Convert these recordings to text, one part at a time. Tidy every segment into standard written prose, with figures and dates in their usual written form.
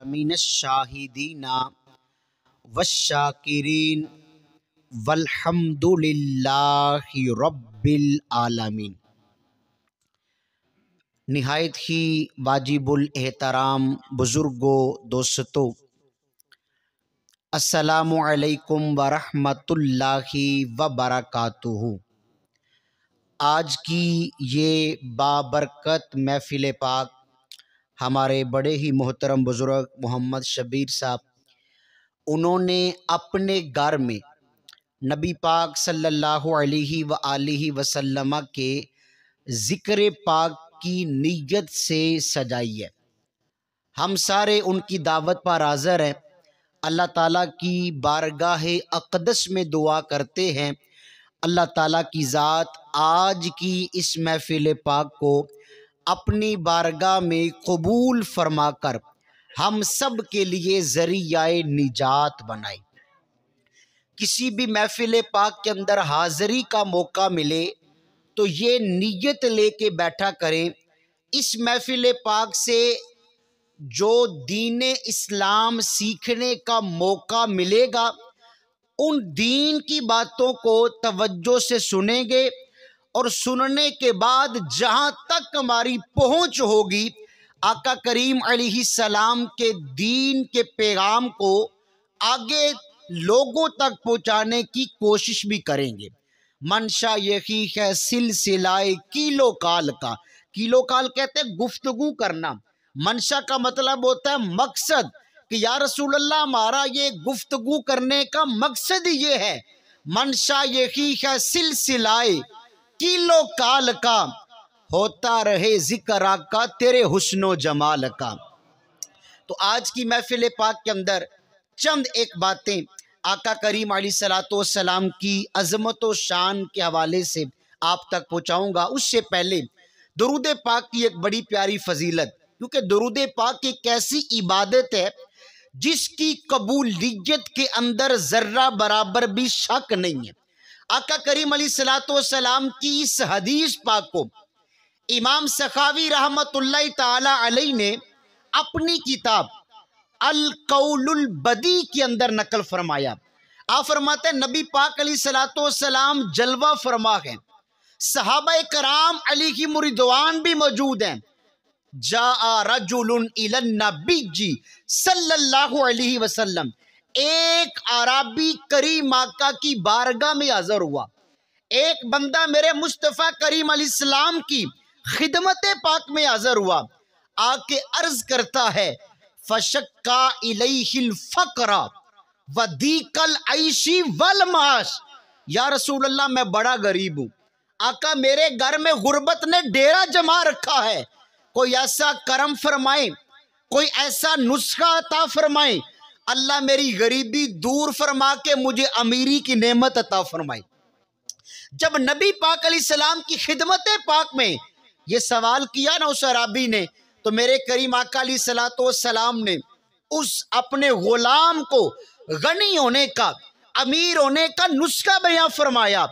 मिनश्शाहिदीना वश्शाकिरीन वल्हम्दुलिल्लाहि रब्बिल आलमीन। निहायत ही वाजिबुल एहतराम बुजुर्गों, दोस्तों, अस्सलामु अलैकुम व रहमतुल्लाहि व बरकातुहू। आज की ये बाबरकत महफिल पाक हमारे बड़े ही मोहतरम बुजुर्ग मोहम्मद शबीर साहब, उन्होंने अपने घर में नबी पाक सल्लल्लाहु अलैहि व आलिहि वसल्लम के ज़िक्र पाक की नीयत से सजाई है। हम सारे उनकी दावत पर हाज़िर हैं। अल्लाह ताला की बारगाह अक़दस में दुआ करते हैं, अल्लाह ताला की ज़ात आज की इस महफिल पाक को अपनी बारगाह में कबूल फरमाकर हम सब के लिए ज़रियाए निजात बनाए। किसी भी महफिल पाक के अंदर हाज़िरी का मौका मिले तो ये नीयत लेके बैठा करें, इस महफिल पाक से जो दीन इस्लाम सीखने का मौका मिलेगा, उन दीन की बातों को तवज्जो से सुनेंगे और सुनने के बाद जहाँ तक हमारी पहुँच होगी, आका करीम अलैहिस्सलाम के दीन के पैगाम को आगे लोगों तक पहुँचाने की कोशिश भी करेंगे। मंशा यही है सिलसिलाए किलो काल का। किलो काल कहते हैं गुफ्तगू करना। मंशा का मतलब होता है मकसद, कि या रसूल अल्लाह, हमारा ये गुफ्तगू करने का मकसद ही ये है। मंशा यही है सिलसिलाए किलो काल का, होता रहे जिक्र का तेरे हुस्नो जमाल का। तो आज की महफिल पाक के अंदर चंद एक बातें आका करीम अलैहिस्सलाम की अज़मत व शान के हवाले से आप तक पहुँचाऊँगा। उससे पहले दुरूद पाक की एक बड़ी प्यारी फजीलत, क्योंकि दुरूद पाक एक ऐसी इबादत है जिसकी कबूलियत के अंदर ज़र्रा बराबर भी शक नहीं है। आका करीम अलैहिस्सलाम की इस हदीस पाक को इमाम सखावी रहमतुल्लाह ताला अलैह ने अपनी किताब अल कौलुल बदी के अंदर नकल फरमाया। आप फरमाते हैं नबी पाक अलैहिस्सलाम जलवा फरमा है, सहाबा कराम अलैहिम रिदवान भी मौजूद हैं। जा रजुलुन इलन नबी सल्लल्लाहु अलैहि वसल्लम, एक अराबी करीम आका की बारगाह में हाज़िर हुआ। एक बंदा मेरे मुस्तफ़ा करीम अलैहिस्सलाम की खिदमत पाक में हाज़िर हुआ, आके अर्ज करता है फशक्का इलैहिल फ़क़रा वदीकल ऐशी वल माश, या रसूल अल्लाह, मैं बड़ा गरीब हूँ। आका, मेरे घर में गुर्बत ने डेरा जमा रखा है, कोई ऐसा करम फरमाए, कोई ऐसा नुस्खा अता फरमाए, अल्लाह मेरी गरीबी दूर फरमा के मुझे अमीरी की नेमत अता फरमाए। जब नबी पाक अलैहिस्सलाम की खिदमत पाक में ये सवाल किया ना उस अराबी ने, तो मेरे करीम आका अलैहिस्सलाम ने उस अपने गुलाम को गनी होने का, अमीर होने का नुस्खा बयां फरमाया।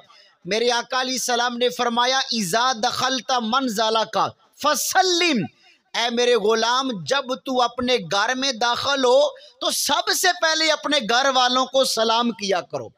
मेरे आका अलैहिस्सलाम ने फरमाया इज़ा दखलता मंज़ला का फसल्लिम, ऐ मेरे गुलाम, जब तू अपने घर में दाखिल हो तो सबसे पहले अपने घर वालों को सलाम किया करो।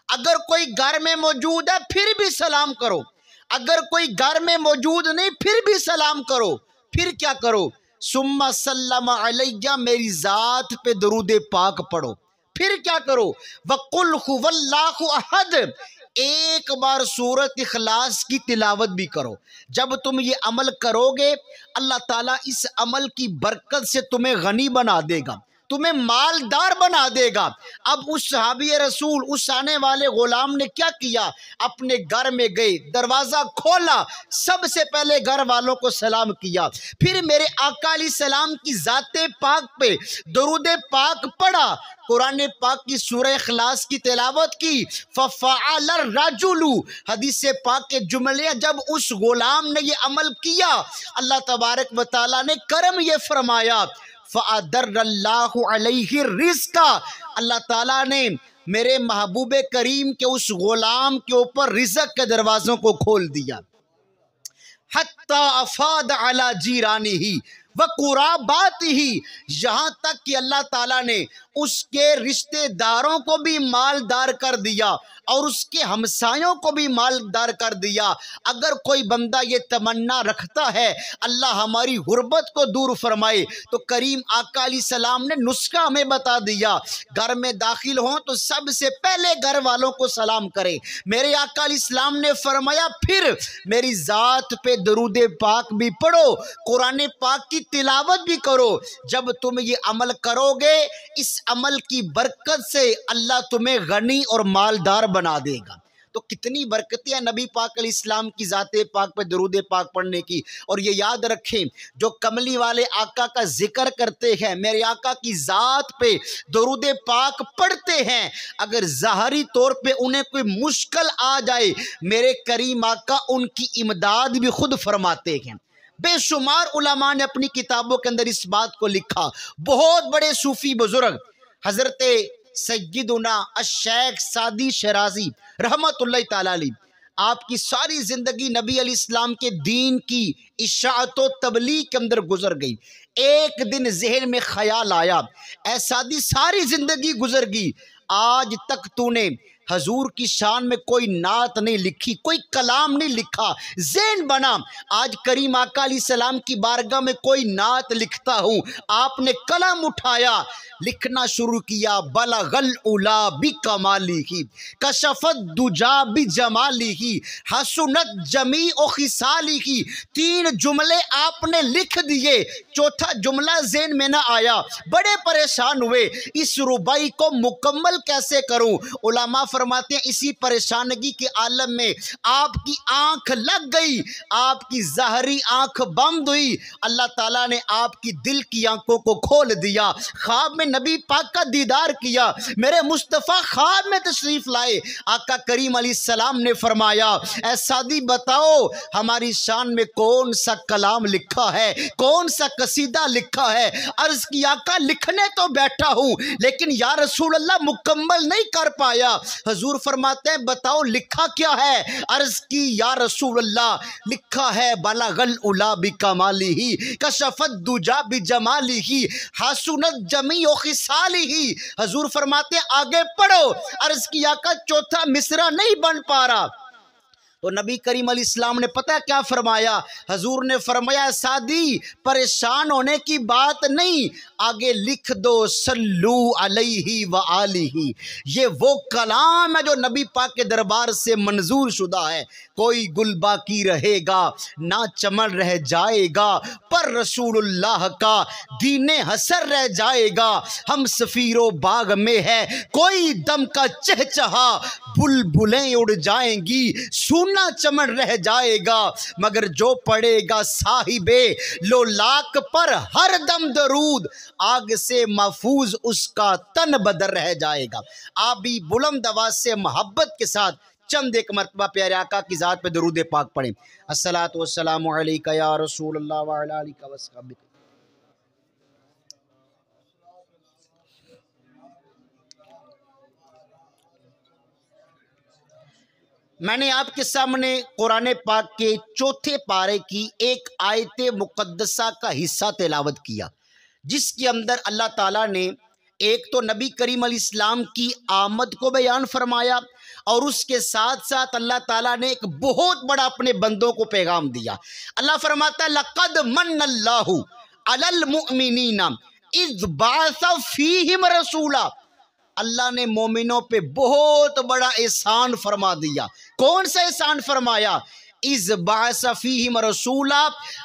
अगर कोई घर में मौजूद है फिर भी सलाम करो, अगर कोई घर में मौजूद नहीं फिर भी सलाम करो। फिर क्या करो? सुम्मा सल्लम अलैया, मेरी ज़ात पे दरूद पाक पढ़ो। फिर क्या करो? वकुल हुवल्लाहु अहद, एक बार सूरत इखलास की तिलावत भी करो। जब तुम ये अमल करोगे, अल्लाह ताला इस अमल की बरकत से तुम्हें गनी बना देगा, तुम्हें मालदार बना देगा। अब उस सहाबी रसूल, उस आने वाले गुलाम ने क्या किया? अपने घर में गए, दरवाज़ा खोला, सबसे पहले घर वालों को सलाम किया, फिर मेरे आका अलैहिस्सलाम की ज़ाते पाक पे दरूद पाक पढ़ा, कुरान पाक की सूरह इखलास की तिलावत की। फ़फ़अल रजुलु, हदीस पाक के जुमले, जब उस गुलाम ने ये अमल किया, अल्लाह तबारक व तआला ने करम ये फरमाया, फ़अदर्रल्लाहु अलैहि रिज़्क़ा, अल्लाह ताला ने मेरे महबूब करीम के उस गुलाम के ऊपर रिज़्क़ के दरवाज़ों को खोल दिया। हत्ता अफ़ाद अला जीरानिही, व कुराबात ही, यहाँ तक कि अल्लाह ताला ने उसके रिश्तेदारों को भी मालदार कर दिया और उसके हमसायों को भी मालदार कर दिया। अगर कोई बंदा ये तमन्ना रखता है अल्लाह हमारी गुर्बत को दूर फरमाए, तो करीम आका अलैहिस्सलाम ने नुस्खा हमें बता दिया। घर में दाखिल हों तो सबसे पहले घर वालों को सलाम करें। मेरे आका अलैहिस्सलाम ने फरमाया फिर मेरी ज़ात पे दरूद पाक भी पढ़ो, कुरान पाक की तिलावत भी करो। जब तुम ये अमल करोगे इस अमल की बरकत से अल्लाह तुम्हें गनी और मालदार बना देगा। तो कितनी बरकतें हैं नबी पाक अलैहिस्सलाम की ज़ाते पाक पे दरूद पाक पढ़ने की। और ये याद रखें, जो कमली वाले आका का जिक्र करते हैं, मेरे आका की ज़ात पे दरूद पाक पढ़ते हैं, अगर ज़ाहरी तौर पे उन्हें कोई मुश्किल आ जाए मेरे करीम आका उनकी इमदाद भी खुद फरमाते हैं। बेशुमार उलमा ने अपनी किताबों के अंदर इस बात को लिखा। बहुत बड़े सूफी बुजुर्ग हजरत सय्यदुना अश-शेख सादी शराजी रहमतुल्लाह ताला अलैह, आपकी सारी जिंदगी नबी अलैहिस्सलाम के दीन की इशाअत व तबलीग के अंदर गुजर गई। एक दिन जहन में ख्याल आया, ऐ सादी सारी जिंदगी गुजर गई, आज तक तूने हजूर की शान में कोई नात नहीं लिखी, कोई कलाम नहीं लिखा। ज़हन बना आज करीम आका अलैहिस्सलाम की बारगाह में कोई नात लिखता हूँ। आपने कलम उठाया, लिखना शुरू किया। बलगल उला बि कमालिही कशफत दुजा बि जमालिही हसुनत जमी ओ खिसालिही। 3 जुमले आपने लिख दिए, चौथा जुमला ज़हन में ना आया। बड़े परेशान हुए, इस रुबाई को मुकम्मल कैसे करूं। उलमा फरमाते हैं इसी परेशानगी के आलम में आपकी आंख लग गई, आपकी ज़ाहरी आंख बंद हुई। अल्लाह ताला ने आपकी दिल की आंखों को खोल दिया। ख्वाब में नबी पाक का दीदार किया। मेरे मुस्तफ़ा ख्वाब में तशरीफ लाए। आका करीम अलैहिस्सलाम ने फरमाया, ऐ सादी बताओ हमारी शान में कौन सा कलाम लिखा है, कौन सा कसीदा लिखा है। अर्ज की आका लिखने तो बैठा हूँ लेकिन या रसूल अल्लाह मुकम्मल नहीं कर पाया। हजूर फरमाते हैं बताओ लिखा क्या है। अर्ज की या रसूल अल्लाह लिखा है बलगल उला बि कमालिही कशफत दुजा बि जमालिही हसुनत जमी ओ खिसालिही। हजूर फरमाते हैं आगे पढ़ो। अर्ज की आका चौथा मिसरा नहीं बन पा रहा। तो नबी करीम अलैहिस्सलाम ने पता क्या फरमाया। हजूर ने फरमाया सादी परेशान होने की बात नहीं, आगे लिख दो सल्लू अलैहि व आलिही। ये वो कलाम है जो नबी पाक के दरबार से मंजूर शुदा है। कोई गुल बाकी रहेगा ना चमन रह जाएगा, पर रसूलुल्लाह का दीने हसर रह जाएगा। हम सफीरो बाग में है कोई दम का चहचहा, बुलबुलें उड़ जाएंगी सूना चमन रह जाएगा। मगर जो पड़ेगा साहिबे लोलाक पर हर दम दरूद, आग से महफूज उसका तन बदर रह जाएगा। आप भी बुलंद आवाज से मोहब्बत के साथ चंद एक मरतबा प्यारे आका की ज़ात पे दरूद पाक पढ़ें। अस्सलातु वस्सलामु अलैका या रसूलल्लाह व अला आलिका व अस्हाबिका। मैंने आपके सामने कुरान पाक के चौथे पारे की एक आयत मुकद्दसा का हिस्सा तिलावत किया, जिसके अंदर अल्लाह ताला ने एक तो नबी करीम अलैहिस्सलाम की आमद को बयान फरमाया और उसके साथ साथ अल्लाह ताला ने एक बहुत बड़ा अपने बंदों को पैगाम दिया। अल्लाह फरमाता है लक़द मन्नल्लाहु अलल मुअमिनीना इज़ बअसा फ़ीहिम रसूला। अल्लाह ने मोमिनों पे बहुत बड़ा एहसान फरमा दिया। कौन सा एहसान फरमाया? इज़ बअसा फ़ीहिम रसूला,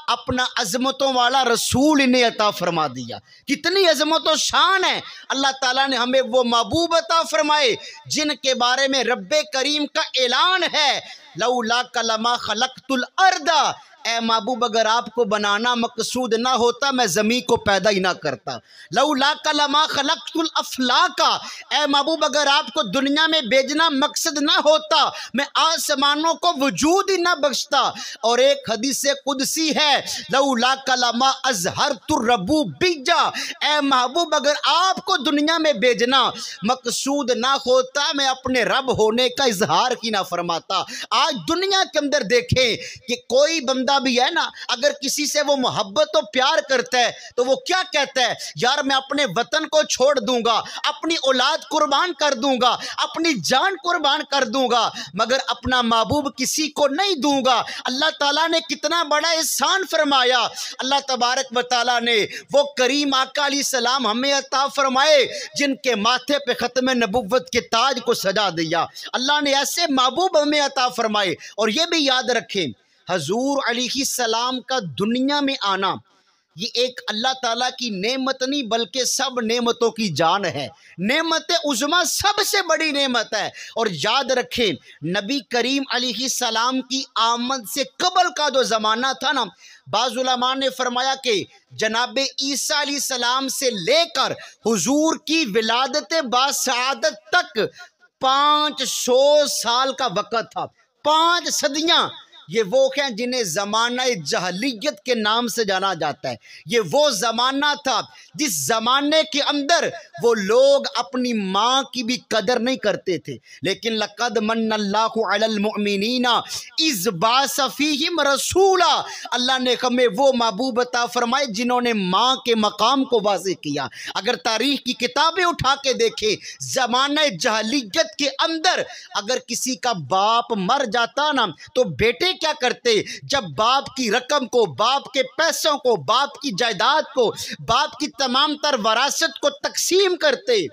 अपना अज़मतों वाला रसूल इन्हें अता फरमा दिया। कितनी अज़मत व शान है। अल्लाह ताला ने हमें वो महबूब अता फरमाए जिनके बारे में रब्बे करीम का ऐलान है, लौला कलमा खलक़तुल अर्दा। ए महबूब अगर आपको बनाना मकसूद ना होता मैं ज़मीन को पैदा ही ना करता। लौला कलमा खलक़तुल अफ़लाका। ए महबूब अगर आपको दुनिया में भेजना मकसद ना होता मैं आसमानों को वजूद ही ना बख्शता। और एक हदीस कुदसी है, लौला कलमा अज़हरतुर रबूबिय्या। ए महबूब अगर आपको दुनिया में भेजना मकसूद ना होता मैं अपने रब होने का इजहार ही ना फरमाता। आज दुनिया के अंदर देखें कि कोई बंदा होता भी है ना, अगर किसी से वो मोहब्बत और प्यार करता है तो वो क्या कहता है, यार मैं अपने वतन को छोड़ दूंगा, अपनी औलाद कुर्बान कर दूंगा, अपनी जान कुर्बान कर दूंगा, मगर अपना महबूब किसी को नहीं दूंगा। अल्लाह ताला ने कितना बड़ा एहसान फरमाया। अल्लाह तबारक व तआला ने वो करीम आका अलैहिस्सलाम हमें अता फरमाए जिनके माथे पे खत्म नबुव्वत के ताज को सजा दिया। अल्लाह ने ऐसे महबूब हमें अता फरमाए। और ये भी याद रखें, हजूर अलैहिस्सलाम का दुनिया में आना ये एक अल्लाह ताला की नेमत नहीं बल्कि सब नेमतों की जान है। नेमत उज़्मा सबसे बड़ी नेमत है। और याद रखें, नबी करीम अलैहिस्सलाम की आमद से कबल का जो ज़माना था ना, बाज़ उलमा ने फरमाया कि जनाब ईसा अलैहिस्सलाम से लेकर हुजूर की विलादत बासआदत तक 500 साल का वक़्त था। 5 सदियाँ ये वो हैं जिन्हें ज़माना जहलियत के नाम से जाना जाता है। ये वो ज़माना था जिस ज़माने के अंदर वो लोग अपनी माँ की भी कदर नहीं करते थे। लेकिन लक़द मन्नल्लाहु अलल मुअमिनीना इज़ बाअस फ़ीहिम रसूला, अल्लाह ने हमें वो महबूब अता फरमाए जिन्होंने माँ के मकाम को वाज़ेह किया। अगर तारीख़ की किताबें उठा के देखें, ज़माने जहलियत के अंदर अगर किसी का बाप मर जाता ना तो बेटे क्या करते, जब बाप की रकम को, बाप के पैसों को, बाप की जायदाद को, बाप की तमाम तर वरासत को तकसीम करते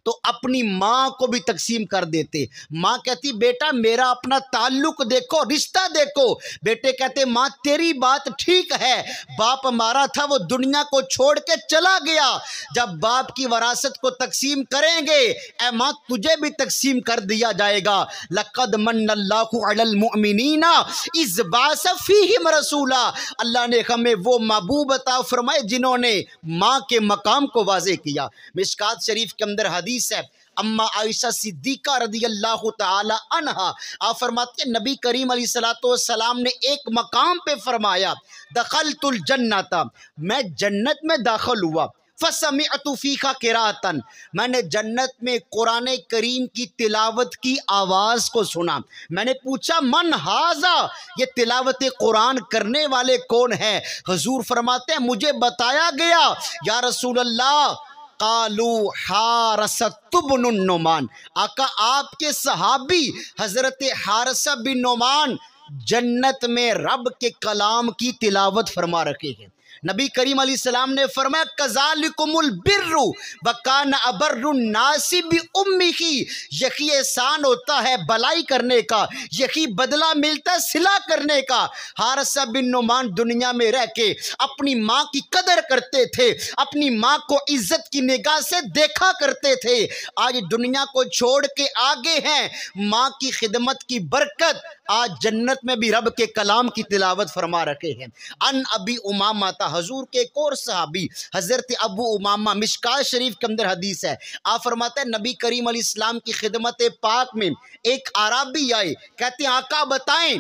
तो अपनी माँ को भी तकसीम कर देते। माँ कहती बेटा मेरा अपना ताल्लुक देखो, रिश्ता देखो। बेटे कहते माँ तेरी बात ठीक है, बाप हमारा था वो दुनिया को छोड़ के चला गया, जब बाप की वरासत को तकसीम करेंगे ए माँ तुझे भी तकसीम कर दिया जाएगा। लक़द मन्नल्लाहु अलल मुअमिनीना इज़ बाअस फ़ीहिम रसूला, अल्लाह ने हमें वो महबूब अता फरमाए जिन्होंने माँ के मकाम को वाज़ेह किया। मिशकात शरीफ के अंदर हदीस है, अम्मा आयशा सिद्दीका रदियल्लाहु ताला अन्हा आप फरमाते हैं नबी करीम अलैहिस्सलातु वस्सलाम ने एक मकाम पे फरमाया, दखलतुल जन्नता, मैं जन्नत में दाखिल हुआ, फसमिअतु फीका क़िराअतन, मैंने जन्नत में कुरान करीम की तिलावत की आवाज़ को सुना। मैंने पूछा मन हाजा, ये तिलावत कुरान करने वाले कौन हैं? हुजूर फरमाते हैं मुझे बताया गया या रसूल अल्लाह कालू हारसत बिन नुमान, आका आपके सहाबी हजरत हारसा बिन नुमान जन्नत में रब के कलाम की तिलावत फरमा रखे हैं। नबी करीम अलैहिस्सलाम ने फरमाया कज़ालिकुमुल बिर्रु व कान अबर्रुन नासि बि उम्मिही, यही एहसान होता है भलाई करने का, यही बदला मिलता है सिला करने का। हारिसा बिन नुमान दुनिया में रह के अपनी माँ की कदर करते थे, अपनी माँ को इज्जत की निगाह से देखा करते थे। आज दुनिया को छोड़ के आगे हैं, माँ की खिदमत की बरकत आज जन्नत में भी रब के कलाम की तिलावत फरमा रखे हैं। अन अबी उमामा था, हजूर के एक और सहाबी हजरत अबू उमामा, मिशकात शरीफ के अंदर हदीस है, आप फरमाते हैं नबी करीम अलैहिस्सलाम की खिदमत पाक में एक आराबी आए, कहते हैं आका बताएं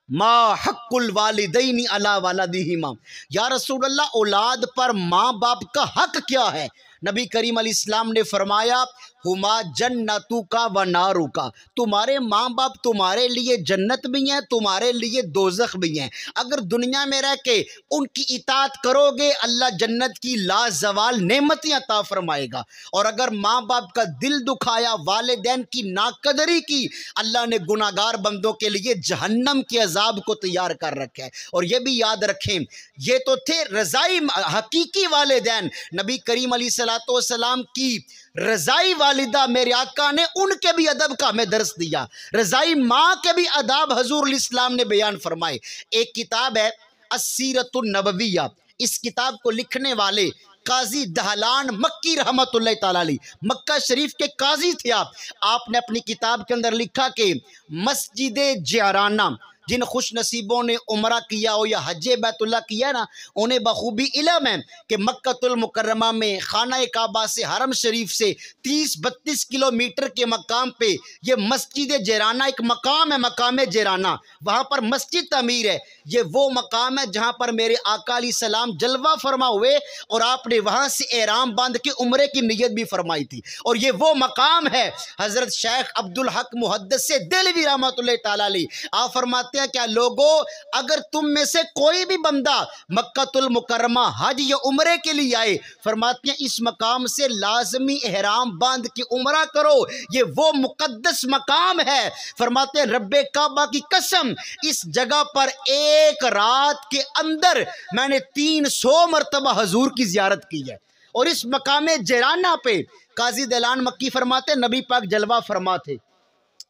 मा हक़्क़ुल वालिदैनी अला वलदिहिमा, या रसूल अल्लाह औलाद पर माँ बाप का हक क्या है? नबी करीम अलैहिस्सलाम ने फरमाया हुमा जन्नतु का व नारू का, तुम्हारे माँ बाप तुम्हारे लिए जन्नत भी हैं, तुम्हारे लिए दोज़ख भी हैं। अगर दुनिया में रह के उनकी इताअत करोगे अल्लाह जन्नत की लाजवाल नेमतें अता फरमाएगा, और अगर माँ बाप का दिल दुखाया, वालिदैन की नाकदरी की, अल्लाह ने गुनाहगार बंदों के लिए जहन्नम के अजाब को तैयार कर रखा है। और ये भी याद रखें ये तो थे रज़ाई हकीकी वालिदैन, नबी करीम अलैहिस्सलातु वस्सलाम की रज़ाई वालिदा मेरे आका ने उनके भी अदब का हमें दर्स दिया, रज़ाई माँ के भी अदाब हजूर इस्लाम ने बयान फरमाए। एक किताब है अस्सीरतुन नबविया, इस किताब को लिखने वाले काजी दहलान मक्की रहमतुल्लाह ताला अलैह, मक्का शरीफ के काजी थे आप। आपने अपनी किताब के अंदर लिखा कि मस्जिद जियाराना, जिन खुश नसीबों ने उमरा किया हो या हज बैतुल्लाह किया ना, उन्हें बखूबी इल्म है कि मक्कतुल मुकर्रमा में खाना काबा से हरम शरीफ से 30-32 किलोमीटर के मकाम पे ये मस्जिद जिराना एक मकाम है, मकाम जिराना, वहाँ पर मस्जिद तमीर है। ये वो मकाम है जहाँ पर मेरे आका अलैहिस्सलाम जलवा फरमा हुए और आपने वहाँ से एहराम बांध के उम्रे की नियत भी फरमाई थी। और ये वो मकाम है हज़रत शेख अब्दुल हक मुहद्दिस देहलवी रहमतुल्लाह ताला अलैह, आप फरमाते फरमाते हैं क्या लोगों, अगर तुम में से कोई भी बंदा मक्कातुल मुकर्रमा हज या उम्रे के लिए आए, फरमाते हैं इस मकाम से लाजमी एहराम बांध के उम्रा करो, ये वो मुकद्दस मकाम है। फरमाते हैं रब्बे काबा की कसम, इस जगह पर एक रात के अंदर मैंने 300 मरतबा हजूर की जियारत की है। और इस मकाम जराना पे काजी दिलान मक्की फरमाते नबी पाक जलवा फरमा थे,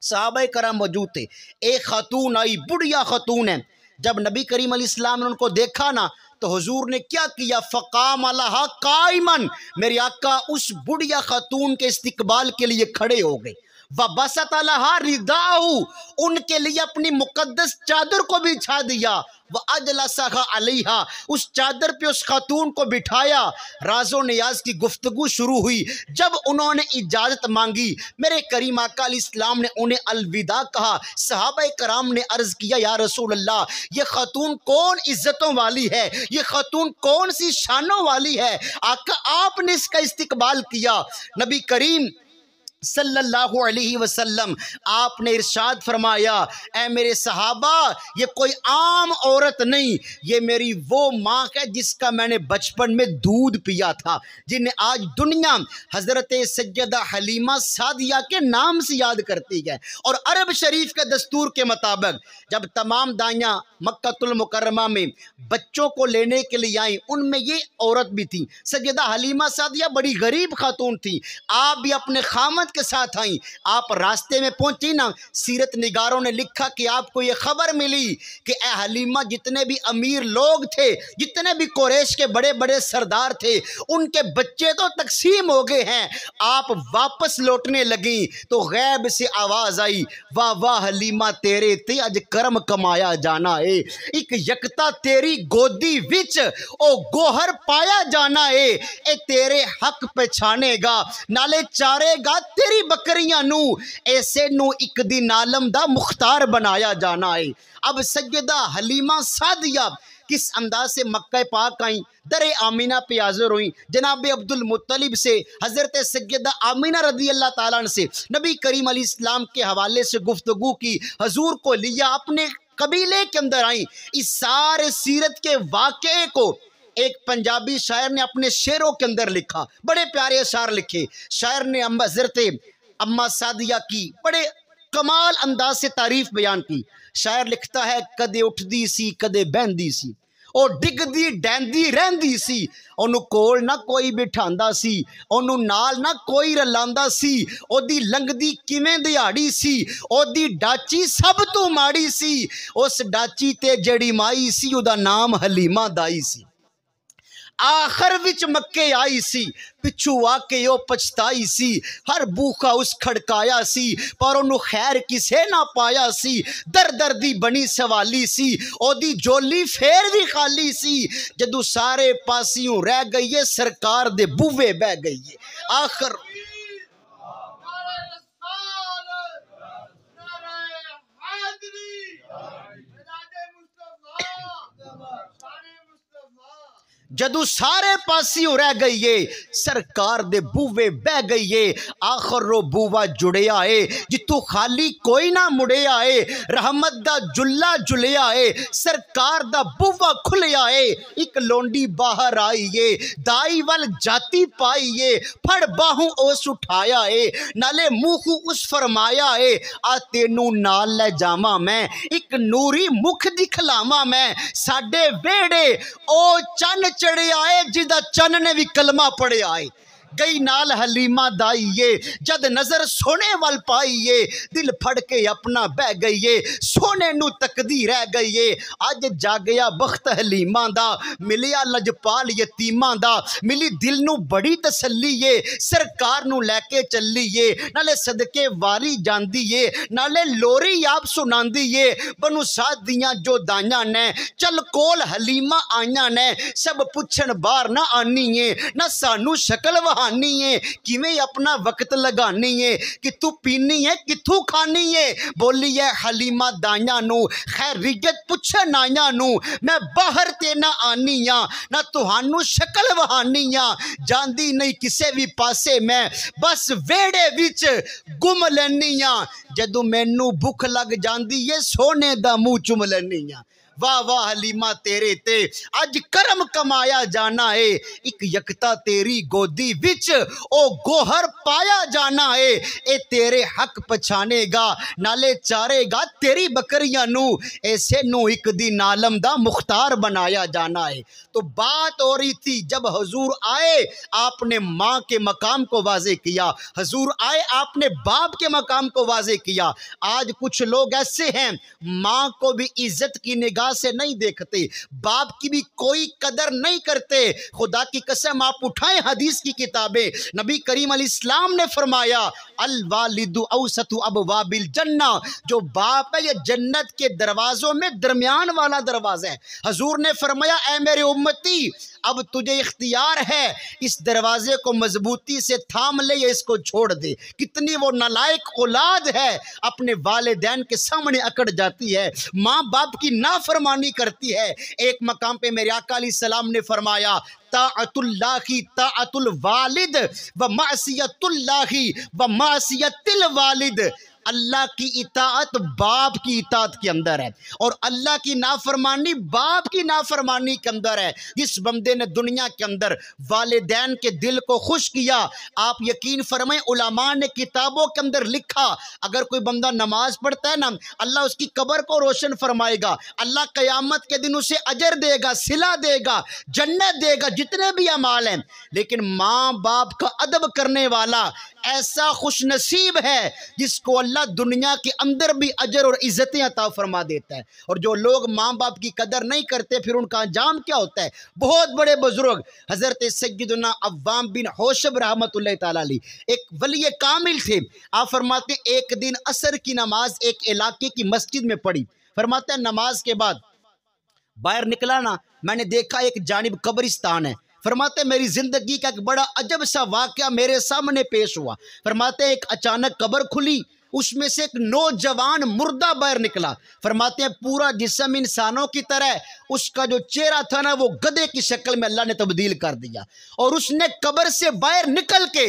सहाबा कराम मौजूद थे। एक खातून आई, बुढ़िया खातून है। जब नबी करीम अलैहिस्सलाम ने उनको देखा ना तो हुजूर ने क्या किया, फ़क़ाम अलहा काइमन, मेरे आका उस बुढ़िया खातून के इस्तिकबाल के लिए खड़े हो गए। वबसत अलहा रिदाहु, उनके लिए अपनी मुकद्दस चादर को बिछा दिया। व अजलसहा अलैहा, उस चादर पे उस खातून को बिठाया। राज़ो नियाज की गुफ्तगू शुरू हुई। जब उन्होंने इजाज़त मांगी, मेरे करीम आका अलैहिस्सलाम ने उन्हें अलविदा कहा। सहाबा कराम ने अर्ज़ किया, या रसूल अल्लाह, ये खातून कौन इज्जतों वाली है, ये खातून कौन सी शानों वाली है, आका आपने इसका इस्तिकबाल किया। नबी करीम सल्लल्लाहु अलैहि वसल्लम आपने इरशाद फरमाया, ऐ मेरे सहाबा, ये कोई आम औरत नहीं, ये मेरी वो माँ है जिसका मैंने बचपन में दूध पिया था, जिन्हें आज दुनिया हज़रत सैयदा हलीमा सादिया के नाम से याद करती है। और अरब शरीफ के दस्तूर के मुताबिक जब तमाम दाइयाँ मक्कातुल मुकर्रमा में बच्चों को लेने के लिए आई, उनमें ये औरत भी थी। सैयदा हलीमा सादिया बड़ी गरीब खातून थी। आप भी अपने खामद के साथ आई, आप रास्ते में पहुंची ना, सीरत निगारों ने लिखा कि आपको ये खबर मिली कि ए हलीमा, जितने भी अमीर लोग थे, जितने भी कुरैश के बड़े बड़े सरदार थे, उनके बच्चे तो तकसीम हो गए हैं। आप वापस लौटने लगी तो गैब से आवाज आई, वाह वाह हलीमा, तेरे ते अज करम कमाया जाना है, एक यकता तेरी गोदी विच ओ गोहर पाया जाना है, ए तेरे हक पछानेगा नाले चारेगा तेरी बकरियां नू, ऐसे नू एक दिन आलम दा मुख्तार बनाया जाना है। अब सैयदा हलीमा सादिया किस अंदाज से मक्का पाक आई, दरे आमीना पे हाजिर हुई। जनाब अब्दुल मुत्तलिब से हज़रत सैयदा आमीना रदी अल्लाह ताला अन्हा से नबी करीम अलैहिस्सलाम के हवाले से गुफ्तगू की, हजूर को लिया, अपने कबीले के अंदर आई। इस सारे सीरत के वाक़े को एक पंजाबी शायर ने अपने शेरों के अंदर लिखा, बड़े प्यारे अशार लिखे। शायर ने हज़रत अम्मा सादिया की बड़े कमाल अंदाज से तारीफ बयान की। शायर लिखता है, कदे उठदी सी कदे बहंदी सी, ओ डिगदी डैंदी रहंदी सी, ओनू कोल ना कोई बिठांदा सी, ओनू नाल ना कोई रलांदा सी, ओदी लंघदी किवें दिहाड़ी सी, ओदी डाची सब तो माड़ी सी, उस डाची ते जड़ी माई सी, ओदा नाम हलीमा दाई सी। आखिर विच मक्के आई सी, पिछू आके ओ पछताई सी, हर बूखा उस खड़काया सी, पर ओनू खैर किसे ना पाया सी, दर दर दी बनी सवाली सी, ओदी जोली फेर भी खाली सी, जदू सारे पासियों रह गई है, सरकार दे बूवे बह गई है। आखिर जदू सारे पासियों रह गई है, सरकार दे बूवे बह गई है। आखिर रो बूवा जुड़िया है, जितू खाली कोई ना मुड़िया है, रहमत दा जुल्ला जुलिया है, सरकार दा बूवा खुलिया है। एक लोंडी बाहर आई है, दाई वल जाती पाई है, फड़ बाहू ओस उठाया है, नाले मुख उस फरमाया है, आ तेनू नाल ले जावा मैं, एक नूरी मुख दिखलावा मैं, साडे वेड़े ओ चन चढ़िया है, जिदा चन ने भी कलमा पढ़िया है। गई नाल हलीमा दाई ये, जद नजर सोने वाल पाई ये, दिल फड़ के अपना बह गई ये, सोने नू तकदी रह गई ये। अज जागया बख्त हलीमा दा, मिलिया लजपाल यतीमा दा, मिली दिल नू बड़ी तसल्ली ये, सरकार नू लैके चली ये, नाले सदके वारी जांदी ये, नाले लोरी आप सुनांदी ये, बनु साथ दियां जो दाइयां ने, चल कोल हलीमा आइयां ने, सब पुछन बाहर ना आनी है, ना सानू शकल वहा बहानी है, किवें अपना वक्त लगानी है, कितों पीनी है कितों खानी है। बोली है हलीमा दाइया नू खैरियत पुछे नाइया नू, मैं बाहर ते ना आनी आ ना तुहानू शक्ल वहानी आ, जांदी नहीं किसे भी पासे मैं बस वेड़े विच गुम लैनी आ, जदों मैनू भुख लग जांदी है सोने दा मुंह चुम लैनी आ। वाह वाह हलीमा तेरे ते अज करम कमाया जाना है, एक यकता तेरी गोदी विच ओ गोहर पाया जाना है। ए तेरे हक पछानेगा नाले चारेगा तेरी बकरियां नू, ऐसे नू एक दिन आलम दा मुख्तार बनाया जाना है। तो बात हो रही थी जब हजूर आए आपने माँ के मकाम को वाजे किया, हजूर आए आपने बाप के मकाम को वाजे किया। आज कुछ लोग ऐसे हैं माँ को भी इज्जत की निगाह से नहीं देखते, बाप की भी कोई कदर नहीं करते। खुदा की कसम आप उठाएं हदीस की किताबें, नबी करीम अलैहिस्सलाम ने फरमाया अल वालिदु औसतु अबवाबिल जन्ना, जो बाप है ये जन्नत के दरवाजों में दरमियान वाला दरवाजा है। हजूर ने फरमाया ऐ मेरे उम्मती अब तुझे इख्तियार है, इस दरवाजे को मजबूती से थाम ले या इसको छोड़ दे। कितनी वो नालायक औलाद है अपने वालिदैन के सामने अकड़ जाती है, माँ बाप की नाफरमानी करती है। एक मकाम पे मेरे आका अलैहिस्सलाम ने फरमाया ताअतुल्लाहि ताअतुल वालिद व मासियतुल्लाहि व मासियतिल वालिद, अल्लाह की इताअत बाप की इताअत के अंदर है और अल्लाह की नाफरमानी बाप की नाफरमानी के अंदर है। जिस बंदे ने दुनिया के अंदर वालिदैन के दिल को खुश किया, आप यकीन फरमाएं उलमा ने किताबों के अंदर लिखा अगर कोई बंदा नमाज पढ़ता है ना अल्लाह उसकी कब्र को रोशन फरमाएगा, अल्लाह क़यामत के दिन उसे अजर देगा, सिला देगा, जन्नत देगा, जितने भी अमाल हैं। लेकिन माँ बाप का अदब करने वाला ऐसा खुश नसीब है जिसको अल्लाह दुनिया के अंदर भी अजर और इज्जतें अता फरमा देता है। और जो लोग माँ बाप की कदर नहीं करते फिर उनका अंजाम क्या होता है। बहुत बड़े बुजुर्ग हजरत सैयदना अव्वाम बिन होशब रहमतुल्लाह तआला अलैह एक वली कामिल थे। आप फरमाते एक दिन असर की नमाज एक इलाके की मस्जिद में पढ़ी, फरमाते हैं नमाज के बाद बाहर निकला ना मैंने देखा एक जानिब कब्रिस्तान है। फरमाते मेरी जिंदगी का एक बड़ा अजब सा वाक़या मेरे सामने पेश हुआ। फरमाते एक अचानक कब्र खुली, उसमें से एक नौजवान मुर्दा बाहर निकला। फरमाते हैं पूरा जिस्म इंसानों की तरह, उसका जो चेहरा था ना वो गधे की शक्ल में अल्लाह ने तब्दील कर दिया और उसने कब्र से बाहर निकल के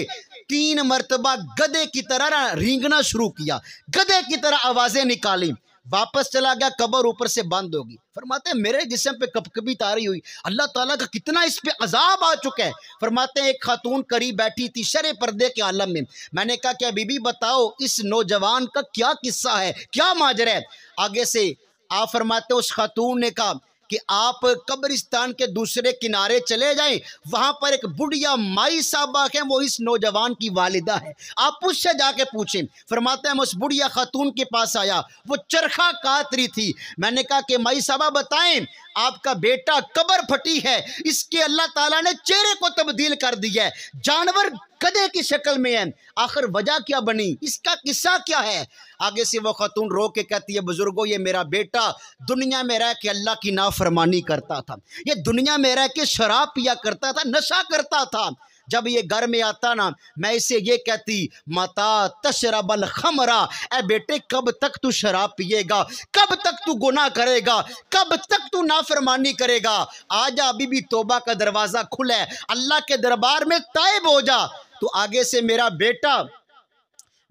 3 मरतबा गधे की तरह रेंगना शुरू किया, गधे की तरह आवाज़ें निकाली, वापस चला गया, कब्र ऊपर से बंद होगी। फरमाते हैं मेरे जिस्म पे कपकपी तारी हुई, अल्लाह ताला का कितना इस पे अजाब आ चुका है। फरमाते हैं एक खातून करीब बैठी थी शरे पर्दे के आलम में, मैंने कहा क्या बीबी बताओ इस नौजवान का क्या किस्सा है, क्या माजरा है। आगे से आप फरमाते उस खातून ने कहा कि आप कब्रिस्तान के दूसरे किनारे चले जाएं, वहां पर एक बुढ़िया माई साहबा है, वो इस नौजवान की वालिदा है, आप उससे जाके पूछें। फरमाते हैं मैं उस बुढ़िया खातून के पास आया, वो चरखा काट रही थी। मैंने कहा कि माई साहबा बताएं आपका बेटा कब्र फटी है, इसके अल्लाह ताला ने चेहरे को तब्दील कर दिया है, जानवर गधे की शक्ल में है, आखिर वजह क्या बनी, इसका किस्सा क्या है। आगे से वो खातून रो के कहती है बुजुर्गों ये मेरा बेटा दुनिया में रह के अल्लाह की नाफरमानी करता था, ये दुनिया में रह के शराब पिया करता था, नशा करता था। जब ये घर में आता ना मैं इसे ये कहती माता तशरबल खमरा, ए बेटे कब तक तू शराब पिएगा, कब तक तू गुनाह करेगा, कब तक तू नाफरमानी करेगा। आजा अभी भी तौबा का दरवाज़ा खुला है, अल्लाह के दरबार में ताइब हो जा। तो आगे से मेरा बेटा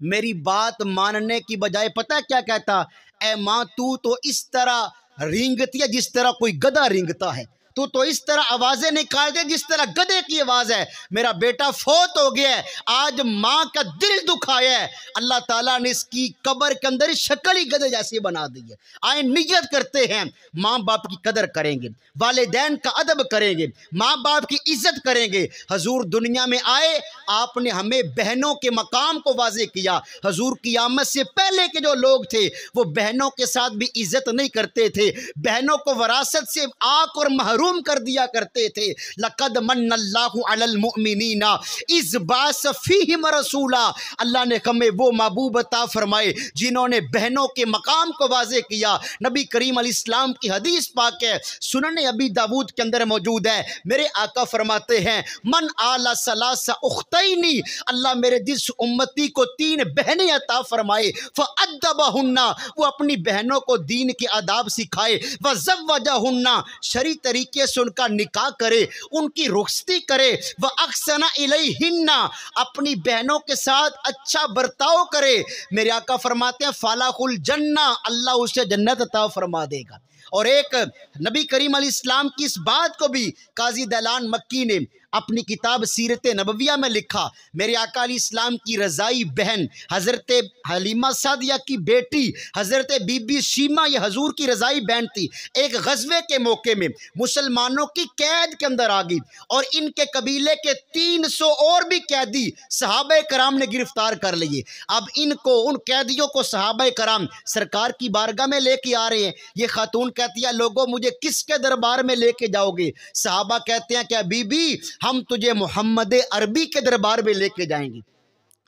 मेरी बात मानने की बजाय पता है क्या कहता, ए माँ तू तो इस तरह रेंगती है जिस तरह कोई गधा रेंगता है, तू तो इस तरह आवाज़ें निकाल दे जिस तरह गधे की आवाज़ है। मेरा बेटा फोत हो गया है, आज माँ का दिल दुखाया है, अल्लाह ताला ने इसकी कब्र के अंदर शक्ल ही गधे जैसी बना दी है। आए नियत करते हैं माँ बाप की कदर करेंगे, वालिदैन का अदब करेंगे, माँ बाप की इज्जत करेंगे। हजूर दुनिया में आए आपने हमें बहनों के मकाम को वाज़े किया। हजूर क़यामत से पहले के जो लोग थे वो बहनों के साथ भी इज़्ज़त नहीं करते थे, बहनों को वरासत से आक और महरूम कर दिया करते थे। लक़द मन्नल्लाहु अलल मुअमिनीना इज़ बाअस फ़ीहिम रसूला, अल्लाह ने हमें वो महबूब अता फरमाए जिन्होंने बहनों के मकाम को वाज़े किया। नबी करीम अलैहिस्सलाम की हदीस पाक है, सुनन अबी दाऊद के अंदर मौजूद है। मेरे आका फरमाते हैं मन आला सलासा उख्तैनी, अल्लाह मेरे जिस उम्मती को 3 बहनें अता फरमाए फ़अद्दबहुन्ना, वो अपनी बहनों को दीन के आदाब सिखाए, व ज़व्वजहुन्ना, शरी तरीके से उनका निकाह करे, उनकी रुखसती करे, व अहसना इलैहिन्ना, अपनी बहनों के साथ अच्छा बर्ताव करे। मेरे आका फरमाते हैं फलाहुल जन्ना, अल्लाह उसे जन्नत अता फरमा देगा। और एक नबी करीम अलैहिस्सलाम की इस बात को भी काजी दलान मक्की ने अपनी किताब सीरत नबविया में लिखा। मेरे आका अलैहिस्सलाम की रज़ाई बहन हज़रत हलीमा सादिया की बेटी हज़रत बीबी शीमा, ये हजूर की रज़ाई बहन थी। एक गज़वे के मौके में मुसलमानों की कैद के अंदर आ गई और इनके कबीले के 300 और भी कैदी सहाबा कराम ने गिरफ्तार कर लिए। अब इनको, उन कैदियों को सहाबा कराम सरकार की बारगाह में लेके आ रहे हैं। ये खातून कहती है लोगों मुझे किसके दरबार में लेके जाओगे? सहाबा कहते हैं क्या बीबी, हम तुझे मोहम्मद अरबी के दरबार में लेके जाएंगे।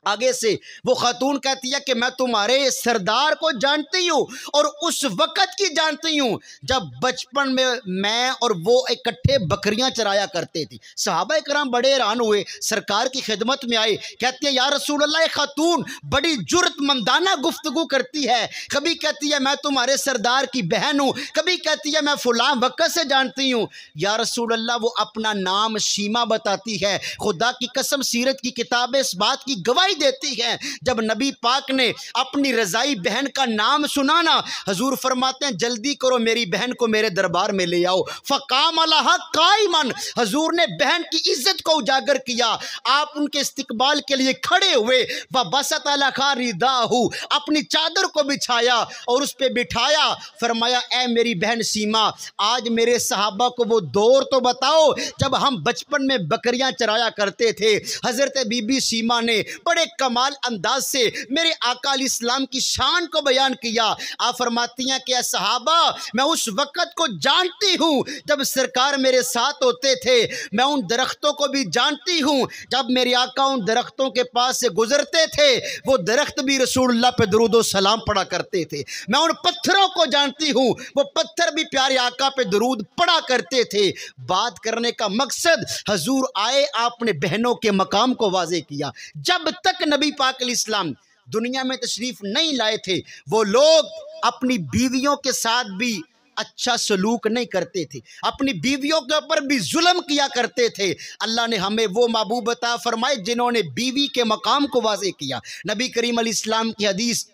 आगे से वो खातून कहती है कि मैं तुम्हारे सरदार को जानती हूँ और उस वक़्त की जानती हूँ जब बचपन में मैं और वो इकट्ठे बकरियां चराया करते थे। सहाबा कराम बड़े हैरान हुए, सरकार की खिदमत में आए, कहते हैं या रसूल अल्लाह, ये खातून बड़ी जुर्रतमंदाना गुफ्तगू करती है। कभी कहती है मैं तुम्हारे सरदार की बहन हूँ, कभी कहती है मैं फुलां वक़्त से जानती हूँ। या रसूल अल्लाह, वो अपना नाम शीमा बताती है। खुदा की कसम सीरत की किताबें इस बात की गवाही देती है, जब नबी पाक ने अपनी रज़ाई बहन का नाम सुना ना, हजूर फरमाते हैं जल्दी करो मेरी बहन को मेरे दरबार में ले आओ। फ़क़ाम अलहा क़ाइमन, हजूर ने बहन की इज्जत को उजागर किया, आप उनके इस्तिकबाल के लिए खड़े हुए। व बसत अलहा रिदाहु, अपनी चादर को बिछाया और उस पर बिठाया। फरमाया ए मेरी बहन सीमा, आज मेरे सहाबा को वो दौर तो बताओ जब हम बचपन में बकरियां चराया करते थे। हज़रत बीबी सीमा ने बड़े कमाल अंदाज से मेरे आका अलैहिस्सलाम की शान को बयान किया। आप फरमाती हैं कि सहाबा, मैं उस वक़्त को जानती हूँ जब सरकार मेरे साथ होते थे, मैं उन दरख्तों को भी जानती हूँ जब मेरे आका उन दरख्तों के पास से गुजरते थे, वो दरख्त भी रसूलुल्लाह पे दुरूद व सलाम पढ़ा करते थे। मैं उन पत्थरों को जानती हूँ, वो पत्थर भी प्यारे आका पे दुरूद पढ़ा करते थे। बात करने का मकसद, हजूर आए, आपने बहनों के मकाम को वाज़े किया। जब तक नबी पाक अलैहिस्सलाम दुनिया में तशरीफ नहीं लाए थे, वो लोग अपनी बीवियों के साथ भी अच्छा सलूक नहीं करते थे, अपनी बीवियों के ऊपर भी जुल्म किया करते थे। अल्लाह ने हमें वो महबूब अता फरमाए जिन्होंने बीवी के मकाम को वाज़े किया। नबी करीम अलैहिस्सलाम की हदीस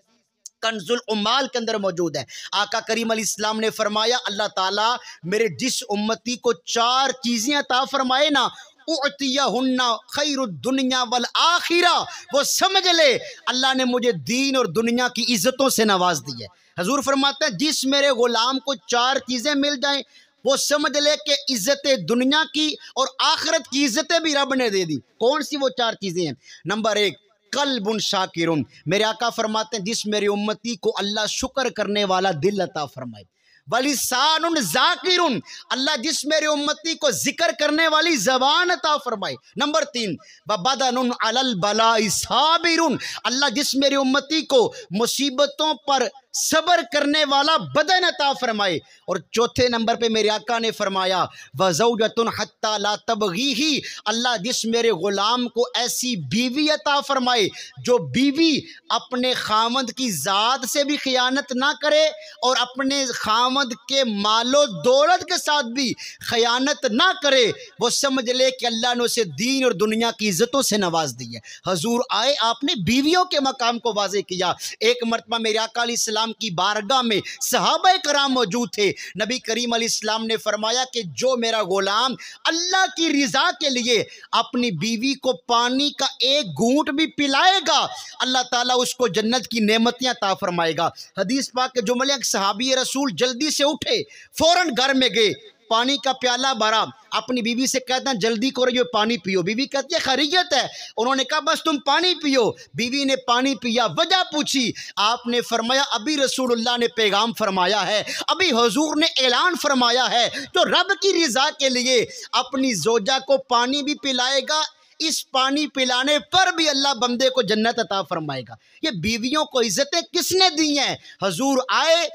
कंजुल उम्माल के अंदर मौजूद है। आका करीम अलैहिस्सलाम ने फरमाया अल्लाह ताला मेरे जिस उम्मती को 4 चीज़ें अता फरमाए ना, उअतियहुन्ना खैरुद्दुनिया वल आखिरा, वो समझ ले अल्लाह ने मुझे दीन और दुनिया की इज़्ज़तों से नवाज दी है। हजूर फरमाते हैं जिस मेरे गुलाम को 4 चीज़ें मिल जाएं, वो समझ ले कि इज़्ज़तें दुनिया की और आखिरत की इज़्ज़तें भी रब ने दे दी। कौन सी वो 4 चीज़ें हैं? नंबर 1, कल्बुन शाकिरुन, मेरे आका फरमाते हैं जिस मेरी उम्मती को अल्लाह शुक्र करने वाला दिल अता फरमाए। वलिसानुन ज़ाकिरुन, अल्लाह जिस मेरे उम्मती को जिक्र करने वाली ज़बान अता फरमाए। नंबर 3, बदनुन अलल बलाई साबिरुन, अल्लाह जिस मेरे उम्मती को मुसीबतों पर सब्र करने वाला बदन अता फरमाए। और चौथे नंबर पे मेरे आका ने फरमाया वज़ौजतुन हत्ता ला तबगीही, अल्लाह जिस मेरे ग़ुलाम को ऐसी बीवी अता फरमाए जो बीवी अपने खामद की ज़ात से भी खियानत ना करे और अपने खामद के मालो दौलत के साथ भी खयानत ना करे, वो समझ ले कि अल्लाह ने उसे दीन और दुनिया की इज़्ज़तों से नवाज दी है। हजूर आए, आपने बीवियों के मकाम को वाज़े किया। एक मरतबा मेरे आका अलैहिस्सलाम की बारगाह में सहाबा कराम मौजूद थे। नबी करीम अलैहिस्सलाम ने फरमाया कि जो मेरा गुलाम अल्लाह की रिजा के लिए अपनी बीवी को पानी का एक घूंट भी पिलाएगा, अल्लाह ताला उसको जन्नत की नेमतें अता फरमाएगा। हदीस पाक के जुमले, सहाबी रसूल जल्दी से उठे, फौरन घर में गए, पानी का प्याला भरा, अपनी बीवी से कहता है जल्दी करो ये पानी पियो। बीवी कहती है खैरियत है। उन्होंने कहा बस तुम पानी पियो। बीवी ने पानी पिया, वजह पूछी। आपने फरमाया अभी रसूलुल्लाह ने पैगाम फरमाया है, अभी हुजूर ने ऐलान फरमाया है, जो रब की रिजा के लिए अपनी जोजा को पानी भी पिलाएगा, इस पानी पिलाने पर भी अल्लाह बंदे को जन्नत अता फरमाएगा। ये बीवियों को इज्जतें किसने दी हैं? हुजूर आए,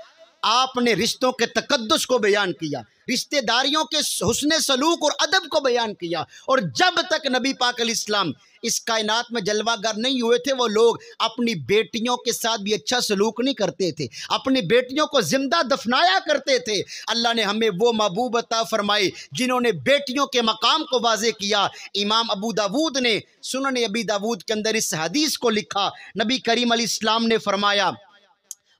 आपने रिश्तों के तकद्दुस को बयान किया, रिश्तेदारियों के हुस्ने सलूक और अदब को बयान किया। और जब तक नबी पाक अलैहिस्सलाम इस कायनात में जलवागर नहीं हुए थे, वो लोग अपनी बेटियों के साथ भी अच्छा सलूक नहीं करते थे, अपनी बेटियों को जिंदा दफनाया करते थे। अल्लाह ने हमें वो महबूब अता फरमाए जिन्होंने बेटियों के मकाम को वाज़े किया। इमाम अबू दाऊद ने सुनन अबी दाऊद के अंदर इस हदीस को लिखा, नबी करीम अलैहिस्सलाम ने फरमाया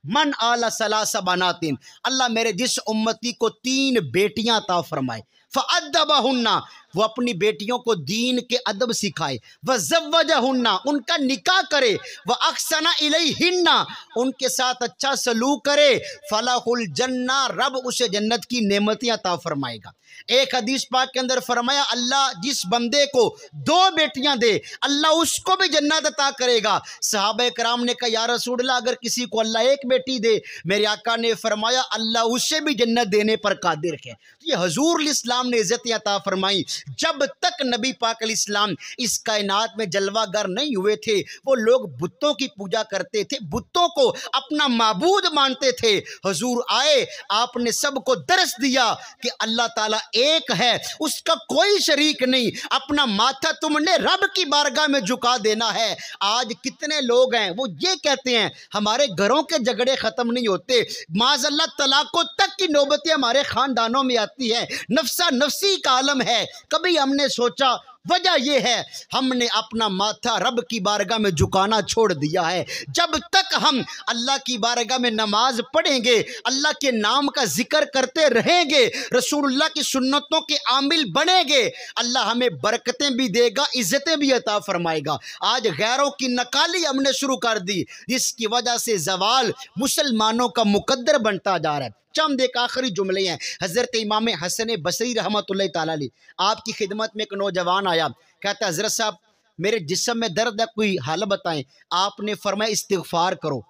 मन आला सलासा बनातिन, अल्लाह मेरे जिस उम्मती को 3 बेटियां अता फरमाए, फ़अद्दबहुन्ना, वो अपनी बेटियों को दीन के अदब सिखाए, व ज़व्वजहुन्ना, उनका निकाह करे, व अक्सना इलैहिन्ना, उनके साथ अच्छा सलूक करे, फलाहुल जन्ना, रब उसे जन्नत की नेमतें अता फरमाएगा। एक हदीस पाक के अंदर फरमाया अल्लाह जिस बंदे को 2 बेटियां दे, अल्लाह उसको भी जन्नत अता करेगा। सहाबा कराम ने कहा या रसूल अल्लाह अगर किसी को अल्लाह 1 बेटी दे, मेरे आका ने फरमाया अल्लाह उसे भी जन्नत देने पर कादिर है। ये हुजूर इस्लाम ने इज्जत अता फरमाई। जब तक नबी पाक अलैहिस्सलाम इस कायनात में जलवागर नहीं हुए थे, वो लोग बुतों की पूजा करते थे, बुतों को अपना माबूद मानते थे। हुजूर आए, आपने सबको दर्स दिया कि अल्लाह ताला एक है, उसका कोई शरीक नहीं। अपना माथा तुमने रब की बारगाह में झुका देना है। आज कितने लोग हैं वो ये कहते हैं हमारे घरों के झगड़े खत्म नहीं होते, माज़अल्लाह तलाकों तक की नौबतें हमारे खानदानों में आती है, नफ्सा नफ्सी का आलम है। कभी हमने सोचा वजह यह है हमने अपना माथा रब की बारगाह में झुकाना छोड़ दिया है। जब तक हम अल्लाह की बारगाह में नमाज पढ़ेंगे, अल्लाह के नाम का जिक्र करते रहेंगे, रसूलुल्लाह की सुन्नतों के आमिल बनेंगे, अल्लाह हमें बरकतें भी देगा, इज्जतें भी अता फरमाएगा। आज गैरों की नकाली हमने शुरू कर दी, जिसकी वजह से जवाल मुसलमानों का मुकद्दर बनता जा रहा है। चंद एक आखिरी जुमले हैं। हज़रत इमाम हसन बसरी रहमतुल्लाह ताला अलैह, आपकी खिदमत में एक नौजवान आया, कहता हज़रत साहब मेरे जिस्म में दर्द है, कोई हाल बताएं। आपने फरमाया इस्तिग़फ़ार करो।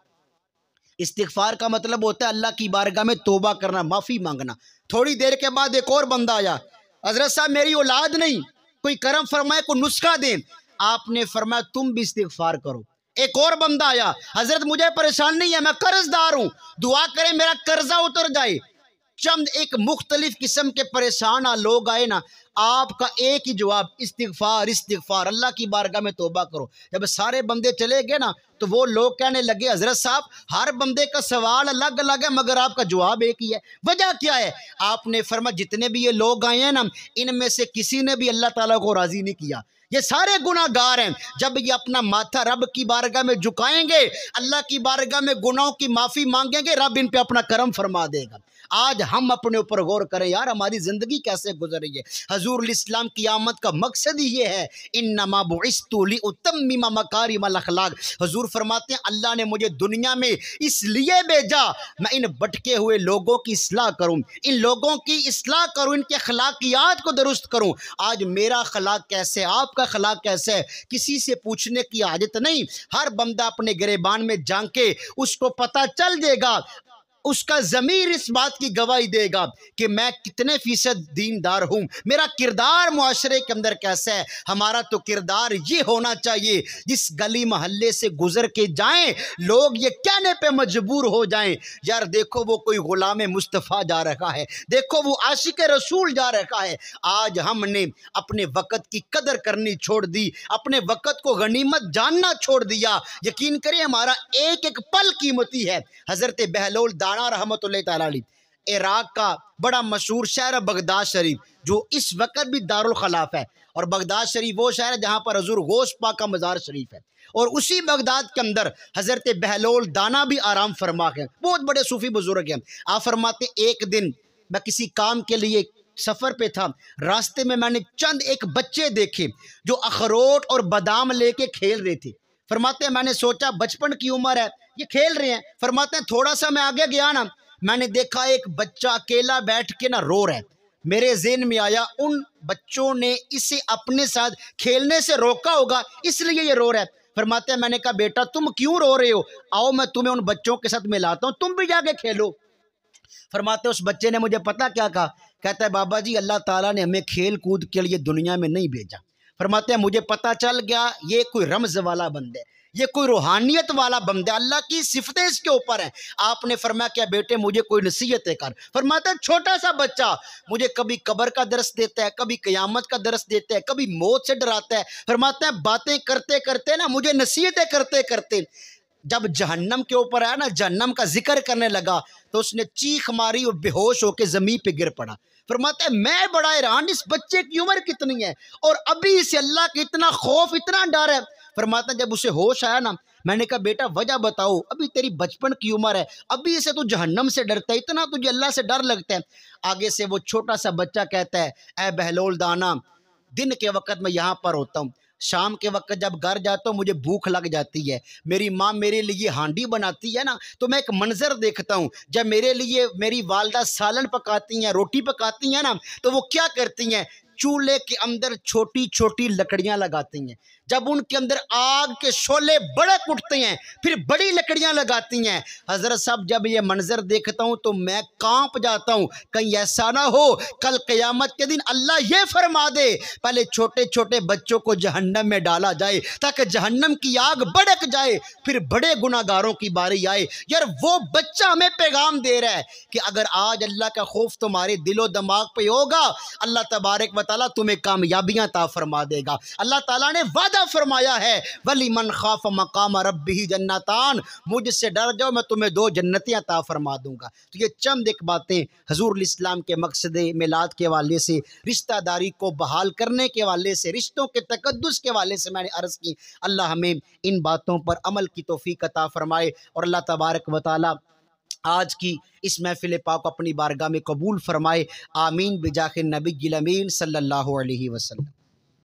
इस्तिग़फ़ार का मतलब होता है अल्लाह की बारगाह में तौबा करना, माफ़ी मांगना। थोड़ी देर के बाद एक और बंदा आया, हज़रत साहब मेरी औलाद नहीं, कोई करम फरमाए, कोई नुस्खा दें। आपने फरमाया तुम भी इस्तिग़फ़ार करो। एक और बंदा आया, हजरत मुझे परेशान नहीं है, मैं कर्जदार हूं, दुआ करें मेरा कर्जा उतर जाए। चंद एक मुख्तलिफ किस्म के परेशान लोग आए ना, आपका एक ही जवाब इस्तिग़फ़ार इस्तिग़फ़ार, अल्लाह की बारगाह में तौबा करो। जब सारे बंदे चले गए ना, तो वो लोग कहने लगे हजरत साहब हर बंदे का सवाल अलग अलग है मगर आपका जवाब एक ही है, वजह क्या है? आपने फरमाया जितने भी ये लोग आए हैं ना, इनमें से किसी ने भी अल्लाह ताला को राज़ी नहीं किया, ये सारे गुनाहगार हैं। जब ये अपना माथा रब की बारगाह में झुकाएंगे, अल्लाह की बारगाह में गुनाहों की माफ़ी मांगेंगे, रब इन पे अपना करम फरमा देगा। आज हम अपने ऊपर गौर करें यार, हमारी ज़िंदगी कैसे गुजर रही है। हजूर इस्लाम की आमद का मकसद ही ये है, इन्नमा बुइस्तु लिउतम्मिम मकारिमल अखलाक। हजूर फरमाते हैं अल्लाह ने मुझे दुनिया में इसलिए भेजा, मैं इन भटके हुए लोगों की इस्लाह करूँ, इन लोगों की इस्लाह करूँ, इनके अखलाकियात को दुरुस्त करूँ। आज मेरा अखलाक कैसे, आपका अखलाक कैसे है, किसी से पूछने की आदत नहीं। हर बंदा अपने गिरेबान में झांके, उसको पता चल जाएगा, उसका ज़मीर इस बात की गवाही देगा कि मैं कितने फीसद दीनदार हूँ, मेरा किरदार मुआशरे के अंदर कैसा है। हमारा तो किरदार ये होना चाहिए जिस गली महल्ले से गुजर के जाएं, लोग ये कहने पे मजबूर हो जाएं यार देखो वो कोई गुलाम मुस्तफ़ा जा रहा है, देखो वो आशिक रसूल जा रहा है। आज हमने अपने वक़्त की कदर करनी छोड़ दी, अपने वक़्त को गनीमत जानना छोड़ दिया। यकीन करिए हमारा एक एक पल कीमती है। हज़रत बहलोल रहमतुल्लाह ताला अलैह इराक का बड़ा मशहूर शहर है बगदाद शरीफ, जो इस वक्त भी दारुल खिलाफ है। और बगदाद शरीफ वो शहर है जहाँ पर हजूर गौस पाक का मज़ार शरीफ है। और उसी बगदाद के अंदर हज़रत बहलोल दाना भी आराम फरमा है, बहुत बड़े सूफी बुजुर्ग हैं। आप फरमाते एक दिन मैं किसी काम के लिए सफ़र पे था, रास्ते में मैंने चंद एक बच्चे देखे जो अखरोट और बादाम लेके खेल रहे थे। फरमाते हैं मैंने सोचा बचपन की उम्र है, ये खेल रहे हैं। फरमाते हैं थोड़ा सा मैं आगे गया ना, मैंने देखा एक बच्चा अकेला बैठ के ना रो रहा है। मेरे ज़हन में आया उन बच्चों ने इसे अपने साथ खेलने से रोका होगा, इसलिए ये रो रहा है। फरमाते हैं मैंने कहा बेटा तुम क्यों रो रहे हो, आओ मैं तुम्हें उन बच्चों के साथ मिलाता हूँ, तुम भी जाके खेलो। फरमाते उस बच्चे ने मुझे पता क्या कहा, कहता है बाबा जी अल्लाह ताला ने हमें खेल कूद के लिए दुनिया में नहीं भेजा। फरमाते हैं मुझे पता चल गया ये कोई रमज वाला बंदा है, ये कोई रूहानियत वाला बंदा है, अल्लाह की सिफतें इसके ऊपर हैं। आपने फरमाया क्या बेटे मुझे कोई नसीहत कर। फरमाता है छोटा सा बच्चा मुझे कभी कब्र का दर्स देता है, कभी क़यामत का दर्स देता है, कभी मौत से डराता है। फरमाता है बातें करते करते ना मुझे नसीहतें करते करते जब जहन्नम के ऊपर आया ना, जहन्नम का जिक्र करने लगा तो उसने चीख मारी और बेहोश होकर ज़मीन पे गिर पड़ा। फरमाता है मैं बड़ा हैरान, इस बच्चे की उम्र कितनी है और अभी इसे अल्लाह का इतना खौफ इतना डर है। फरमाता है जब उसे होश आया ना, मैंने कहा बेटा वजह बताओ, अभी तेरी बचपन की उम्र है, अभी इसे तू जहन्नम से डरता है, इतना तुझे अल्लाह से डर लगता है। आगे से वो छोटा सा बच्चा कहता है ऐ बहलोल दाना, दिन के वक़्त मैं यहाँ पर होता हूँ, शाम के वक्त जब घर जाता हूँ मुझे भूख लग जाती है, मेरी माँ मेरे लिए हांडी बनाती है ना तो मैं एक मंजर देखता हूँ, जब मेरे लिए मेरी वालदा सालन पकाती हैं रोटी पकाती हैं ना तो वो क्या करती हैं, चूल्हे के अंदर छोटी छोटी लकड़ियाँ लगाती हैं, जब उनके अंदर आग के शोले बड़े उठते हैं फिर बड़ी लकड़ियां लगाती हैं। हजरत साहब जब ये मंजर देखता हूं तो मैं कांप जाता हूं, कहीं ऐसा ना हो कल क़यामत के दिन अल्लाह ये फरमा दे पहले छोटे छोटे बच्चों को जहन्नम में डाला जाए ताकि जहन्नम की आग भड़क जाए, फिर बड़े गुनाहगारों की बारी आए। यार वो बच्चा हमें पैगाम दे रहा है कि अगर आज अल्लाह का खौफ तुम्हारे दिलो दिमाग पे होगा, अल्लाह तबारक व तआला तुम्हें कामयाबियां अता फरमा देगा। अल्लाह ताला ने वादा फरमाया है वली मन खाफ मकाम रब्बिही जन्नतान, मुझसे डर जाओ मैं तुम्हें 2 जन्नतियां अता फरमा दूंगा। तो ये चंद एक बातें हुजूर इस्लाम के मकसद मिलाद के हवाले से, रिश्तेदारी को बहाल करने के हवाले से, रिश्तों के तकद्दुस के हवाले से मैंने अर्ज़ की। अल्लाह हमें इन बातों पर अमल की तौफीक अता फरमाए और अल्लाह तबारक व तआला आज की इस महफिल पाक अपनी बारगाह में कबूल फरमाए। आमीन बिजाह नबी अमीन सल्लल्लाहु अलैहि वसल्लम।